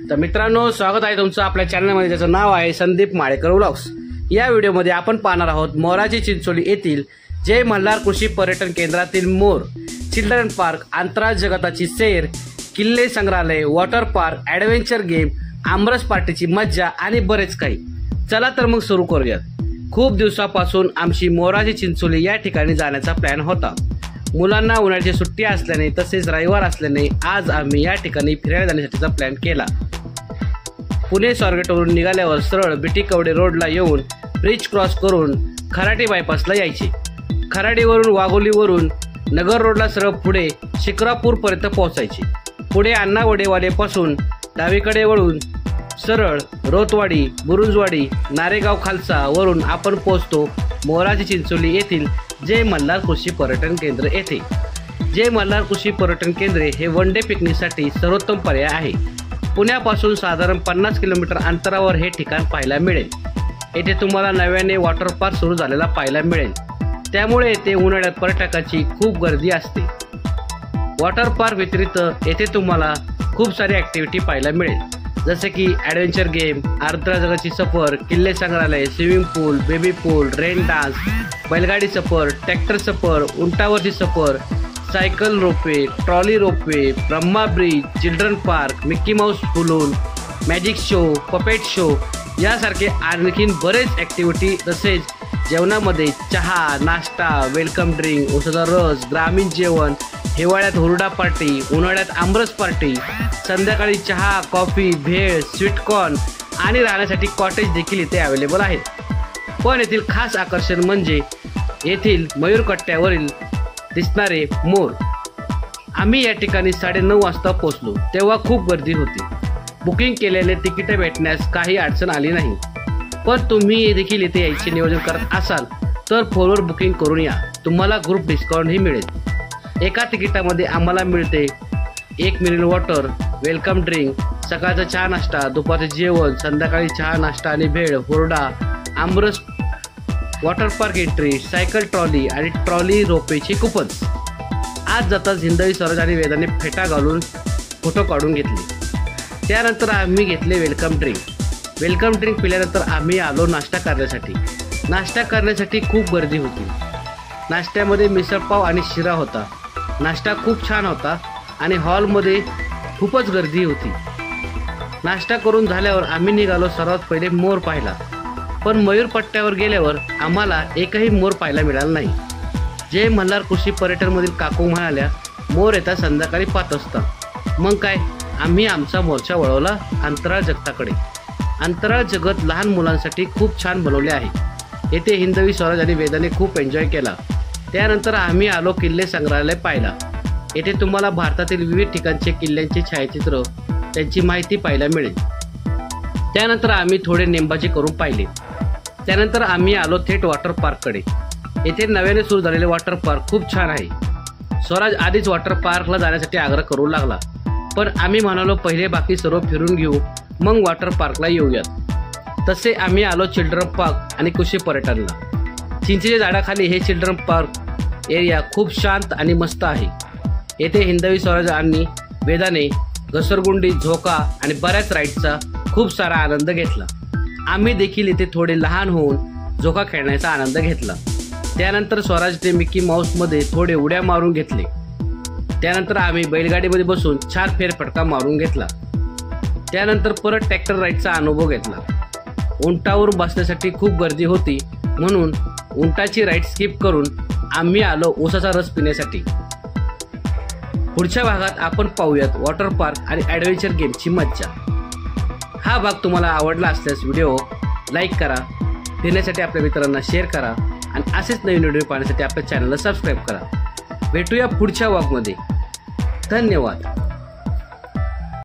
तर मित्रांनो, स्वागत आहे तुमचं आपल्या चॅनलमध्ये, ज्याचं नाव आहे संदीप माळेकर व्लॉग्स। या व्हिडिओमध्ये आपण पाहणार आहोत मोराची चिंचोली येथील जय मल्हार कृषी पर्यटन केंद्रातील मोर, चिल्ड्रन पार्क, अंतराळ जगताची सैर, किल्ले संग्रहालय, वॉटर पार्क, ॲडव्हेंचर गेम, आमरस पार्टीची मज्जा आणि बरेच काही। चला तर मग सुरू करूयात। खूप दिवसापासून आमची मोराची चिंचोली या ठिकाणी जाण्याचा प्लॅन होता। मुलांना उन्हाळ्याची सुट्टी असल्याने तसेच रविवार असल्याने आज आम्ही या ठिकाणी फिरायला जाण्यासाठीचा प्लॅन केला। पुणे स्वारगेटवरून निघाल्यावर सरळ बीटी कवडे रोडला येऊन ब्रिज क्रॉस करून खराटी बायपासला यायचे। खराडीवरून वाघोलीवरून नगर रोडला सरळ पुढे शिक्रापूरपर्यंत पोहोचायचे। पुढे अण्णावडेवाडीपासून डावीकडे वळून सरळ रोतवाडी, बुरुंजवाडी, नारेगाव खालसा वरून आपण पोहोचतो मोराची चिंचोली येथील जय मल्हार कृषी पर्यटन केंद्र येथे। जय मल्हार कृषी पर्यटन केंद्र हे वन डे पिकनिकसाठी सर्वोत्तम पर्याय आहे। पुण्यापासून साधारण 50 किलोमीटर अंतरावर हे ठिकाण पाहायला मिळेल। येथे तुम्हाला नव्याने वॉटर पार्क सुरू झालेला पाहायला मिळेल, त्यामुळे येथे उन्हाळ्यात पर्यटकांची खूप गर्दी असते। वॉटर पार्क व्यतिरिक्त येथे तुम्हाला खूप सारी ॲक्टिव्हिटी पाहायला मिळेल, जसे की ॲडव्हेंचर गेम, अंतराळ जगाची सफर, किल्ले संग्रहालय, स्विमिंग पूल, बेबी पूल, रेन डान्स, बैलगाडी सफर, ट्रॅक्टर सफर, उंटावरची सफर, cycle ropeway, trolley ropeway, Brahma bridge, children park, Mickey Mouse balloon, magic show, puppet show यासारखे आणखीन बरेच ॲक्टिव्हिटी, तसेच जेवणामध्ये चहा, नाश्ता, वेलकम ड्रिंक, उसाचा रस, ग्रामीण जेवण, हिवाळ्यात हुरडा पार्टी, उन्हाळ्यात आमरस पार्टी, संध्याकाळी चहा, कॉफी, भेळ, स्वीटकॉर्न आणि राहण्यासाठी कॉटेज देखील इथे अवेलेबल आहेत। पण येथील खास आकर्षण म्हणजे येथील मयूर कट्ट्यावरील दिसणारे मोर। आम्ही या ठिकाणी 9:30 वाजता पोहोचलो, तेव्हा खूप गर्दी होती। बुकिंग केलेले तिकीट भेटण्यास काही अडचण आली नाही, पण तुम्ही देखील इथे यायचे नियोजन करत असाल तर फोनवर बुकिंग करून या, तुम्हाला ग्रुप डिस्काउंटही मिळेल। एका तिकिटामध्ये आम्हाला मिळते 1 मिनरल वॉटर, वेलकम ड्रिंक, सकाळचा चहा नाश्ता, दुपारचे जेवण, संध्याकाळी चहा नाश्ता आणि भेळ, हुरडा, आमरस, water park entry, cycle trolley आणि ट्रॉली रोपेची कुपन्स। आज जाताच हिंदवी स्वराज आणि वेदाने फेटा घालून फोटो काढून घेतले। त्यानंतर आम्ही घेतले वेलकम ड्रिंक। वेलकम ड्रिंक पिल्यानंतर आम्ही आलो नाश्ता करण्यासाठी। नाश्ता करण्यासाठी खूप गर्दी होती। नाश्त्यामध्ये मिसळपाव आणि शिरा होता। नाश्ता खूप छान होता आणि हॉलमध्ये खूपच गर्दी होती। नाश्ता करून झाल्यावर आम्ही निघालो सर्वात पहिले मोर पाहायला, पण मयूर पट्ट्यावर गेल्यावर आम्हाला एकही मोर पाहायला मिळाला नाही। जय मल्हार कृषी पर्यटनमधील काकू म्हणाल्या, मोर येतात संध्याकाळी 5 वाजता। मग काय, आम्ही आमचा मोर्चा वळवला अंतराळ जगताकडे। अंतराळ जगत लहान मुलांसाठी खूप छान बनवले आहे। येथे हिंदवी स्वराज आणि वेदाने खूप एन्जॉय केला। त्यानंतर आम्ही आलो किल्ले संग्रहालय पाहायला। येथे तुम्हाला भारतातील विविध ठिकाणचे किल्ल्यांचे छायाचित्र, त्यांची माहिती पाहायला मिळेल। त्यानंतर आम्ही थोडे नेमबाजी करून पाहिले। त्यानंतर आम्ही आलो थेट वॉटर पार्ककडे। येथे नव्याने सुरू झालेले वॉटर पार्क खूप छान आहे। स्वराज आधीच वॉटर पार्कला जाण्यासाठी आग्रह करू लागला, पण आम्ही म्हणालो पहिले बाकी सर्व फिरून घेऊ, मग वॉटर पार्कला येऊयात। तसे आम्ही आलो चिल्ड्रन पार्क आणि कृषी पर्यटनला। चिंचेच्या झाडाखाली हे चिल्ड्रन पार्क एरिया खूप शांत आणि मस्त आहे। येथे हिंदवी स्वराज आणि वेदाने घसरगुंडी, झोका आणि बऱ्याच राईडचा खूप सारा आनंद घेतला। आम्ही देखील येथे थोडे लहान होऊन झोका खेळण्याचा आनंद घेतला। त्यानंतर स्वराजने मिकी माऊसमध्ये थोडे उड्या मारून घेतले। त्यानंतर आम्ही बैलगाडीमध्ये बसून 4 फेरफटका मारून घेतला। त्यानंतर परत ट्रॅक्टर राईडचा अनुभव घेतला। उंटावर बसण्यासाठी खूप गर्दी होती, म्हणून उंटाची राईड स्किप करून आम्ही आलो ऊसाचा रस पिण्यासाठी। पुढच्या भागात आपण पाहूयात वॉटर पार्क आणि ॲडव्हेंचर गेमची मज्जा। हा भाग तुम्हाला आवडला असल्यास व्हिडिओ लाईक करा, फिरण्यासाठी आपल्या मित्रांना शेअर करा आणि असेच नवीन व्हिडिओ पाहण्यासाठी आपल्या चॅनलला सबस्क्राईब करा। भेटूया पुढच्या व्लॉगमध्ये। धन्यवाद।